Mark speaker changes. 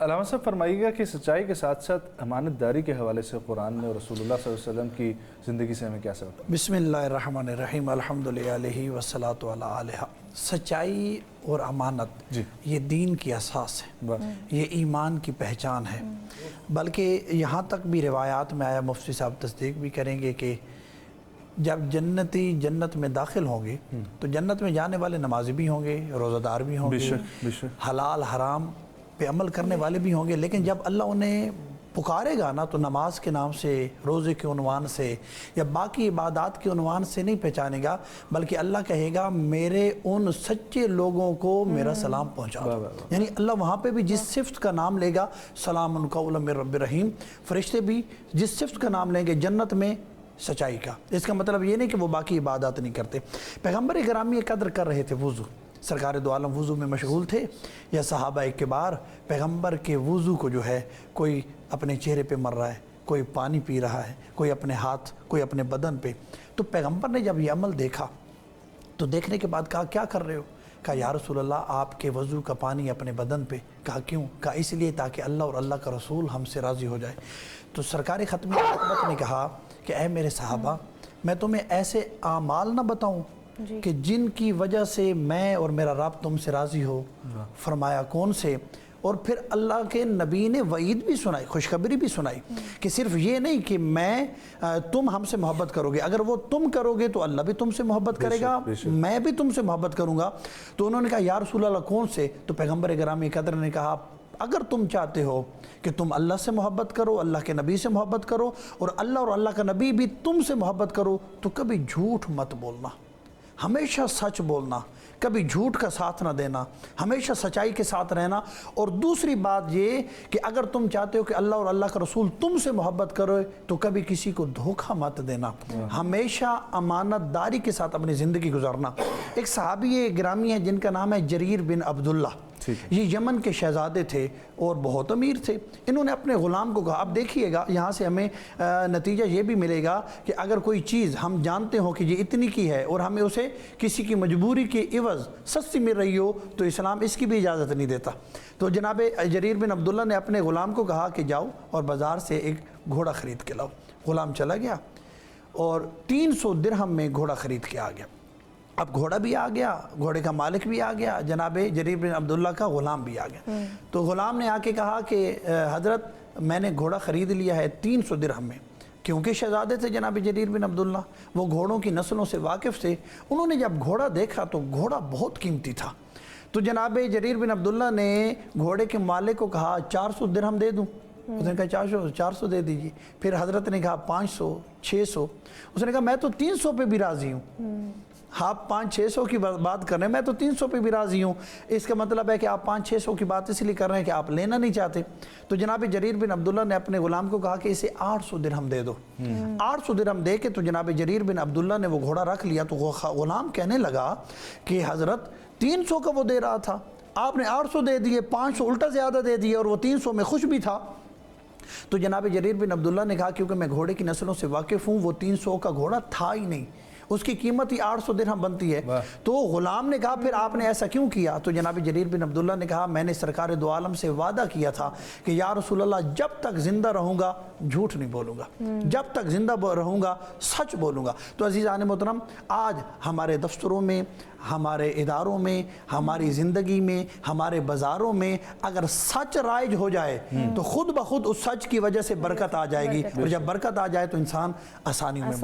Speaker 1: علامہ صاحب فرمائیے گا کہ سچائی کے ساتھ ساتھ امانت داری کے حوالے سے قرآن میں اور رسول اللہ صلی اللہ علیہ وسلم کی زندگی سے ہمیں کیا سبق ہے؟
Speaker 2: بسم اللہ الرحمن الرحیم الحمدللہ علیہ والصلاة علی علیہ۔ سچائی اور امانت یہ دین کی اساس ہے، یہ ایمان کی پہچان ہے۔ بلکہ یہاں تک بھی روایات میں آیا، مفتی صاحب تصدیق بھی کریں گے کہ جب جنتی جنت میں داخل ہوں گے تو جنت میں جانے والے نمازی بھی ہوں گے، روزہ دار بھی ہوں گے، حلال حرام پہ عمل کرنے والے بھی ہوں گے، لیکن جب اللہ انہیں پکارے گا نا تو نماز کے نام سے، روزے کے عنوان سے یا باقی عبادات کے عنوان سے نہیں پہچانے گا، بلکہ اللہ کہے گا میرے ان سچے لوگوں کو میرا سلام پہنچا دو۔ یعنی اللہ وہاں پہ بھی جس صفت کا نام لے گا، سلام قولا من رب رحیم، فرشتے بھی جس صفت کا نام لیں گے جنت میں سچائی کا۔ اس کا مطلب یہ نہیں کہ وہ باقی عبادات نہیں کرتے۔ پیغمبر گرامی قدر کر رہے تھے وضو، سرکار دو عالم وضو میں مشغول تھے، یا صحابہ کبار پیغمبر کے وضو کو جو ہے کوئی اپنے چہرے پہ مر رہا ہے، کوئی پانی پی رہا ہے، کوئی اپنے ہاتھ، کوئی اپنے بدن پہ۔ تو پیغمبر نے جب یہ عمل دیکھا تو دیکھنے کے بعد کہا کیا کر رہے ہو؟ کہا یا رسول اللہ آپ کے وضو کا پانی اپنے بدن پہ۔ کہا کیوں؟ کہا اس لیے تاکہ اللہ اور اللہ کا رسول ہم سے راضی ہو جائے۔ تو سرکار ختم رحمت نے کہا کہ اے میرے صحابہ، میں تمہیں ایسے اعمال نہ بتاؤں کہ جن کی وجہ سے میں اور میرا رب تم سے راضی ہو؟ فرمایا کون سے؟ اور پھر اللہ کے نبی نے وعید بھی سنائی، خوشخبری بھی سنائی کہ صرف یہ نہیں کہ تم ہم سے محبت کرو گے، اگر وہ تم کرو گے تو اللہ بھی تم سے محبت کرے گا، میں بھی تم سے محبت کروں گا۔ تو انہوں نے کہا یا رسول اللہ کون سے؟ تو پیغمبر گرامی قدر نے کہا اگر تم چاہتے ہو کہ تم اللہ سے محبت کرو، اللہ کے نبی سے محبت کرو، اور اللہ اور اللہ کا نبی بھی تم سے محبت کرو، تو کبھی جھوٹ مت بولنا، ہمیشہ سچ بولنا، کبھی جھوٹ کا ساتھ نہ دینا، ہمیشہ سچائی کے ساتھ رہنا۔ اور دوسری بات یہ کہ اگر تم چاہتے ہو کہ اللہ اور اللہ کا رسول تم سے محبت کرے تو کبھی کسی کو دھوکہ مت دینا، ہمیشہ امانت داری کے ساتھ اپنی زندگی گزارنا۔ ایک صحابی گرامی ہے جن کا نام ہے جریر بن عبداللہ، یہ یمن کے شہزادے تھے اور بہت امیر تھے۔ انہوں نے اپنے غلام کو کہا، اب دیکھیے گا یہاں سے ہمیں نتیجہ یہ بھی ملے گا کہ اگر کوئی چیز ہم جانتے ہوں کہ یہ اتنی کی ہے اور ہمیں اسے کسی کی مجبوری کے عوض سستی مل رہی ہو تو اسلام اس کی بھی اجازت نہیں دیتا۔ تو جناب جریر بن عبداللہ نے اپنے غلام کو کہا کہ جاؤ اور بازار سے ایک گھوڑا خرید کے لاؤ۔ غلام چلا گیا اور 300 درہم میں گھوڑا خرید کے آ گیا۔ اب گھوڑا بھی آ گیا، گھوڑے کا مالک بھی آ گیا، جناب جریر بن عبداللہ کا غلام بھی آ گیا۔ تو غلام نے آ کے کہا کہ حضرت میں نے گھوڑا خرید لیا ہے 300 درہم میں، کیونکہ شہزادے تھے جناب جریر بن عبداللہ، وہ گھوڑوں کی نسلوں سے واقف تھے۔ انہوں نے جب گھوڑا دیکھا تو گھوڑا بہت قیمتی تھا، تو جناب جریر بن عبداللہ نے گھوڑے کے مالک کو کہا 400 درہم دے دوں؟ اس نے کہا 400 دے دیجیے۔ پھر حضرت نے کہا 500، 600۔ اس نے کہا میں تو 300 پہ بھی راضی ہوں، آپ 500-600 کی بات کر رہے ہیں، میں تو 300 پہ بھی راضی ہوں۔ اس کا مطلب ہے کہ آپ 500-600 کی بات اس لیے کر رہے ہیں کہ آپ لینا نہیں چاہتے۔ تو جناب جریر بن عبداللہ نے اپنے غلام کو کہا کہ اسے 800 درہم دے دو۔ 800 درہم دے کے تو جناب جریر بن عبداللہ نے وہ گھوڑا رکھ لیا۔ تو غلام کہنے لگا کہ حضرت 300 کا وہ دے رہا تھا، آپ نے 800 دے دیے، 500 الٹا زیادہ دے دیے، اور وہ 300 میں خوش بھی تھا۔ تو جناب جریر بن عبداللہ نے کہا کیونکہ میں گھوڑے کی نسلوں سے واقف ہوں، وہ 300 کا گھوڑا تھا ہی نہیں، اس کی قیمت ہی 800 درہم بنتی ہے۔ تو غلام نے کہا پھر آپ نے ایسا کیوں کیا؟ تو جناب جریر بن عبداللہ نے کہا میں نے سرکار دو عالم سے وعدہ کیا تھا کہ یا رسول اللہ جب تک زندہ رہوں گا جھوٹ نہیں بولوں گا، جب تک زندہ رہوں گا سچ بولوں گا۔ تو عزیزان محترم، آج ہمارے دفتروں میں، ہمارے اداروں میں، ہماری زندگی میں، ہمارے بازاروں میں اگر سچ رائج ہو جائے تو خود بخود اس سچ کی وجہ سے برکت آ جائے گی، اور جب برکت آ جائے تو انسان آسانیوں میں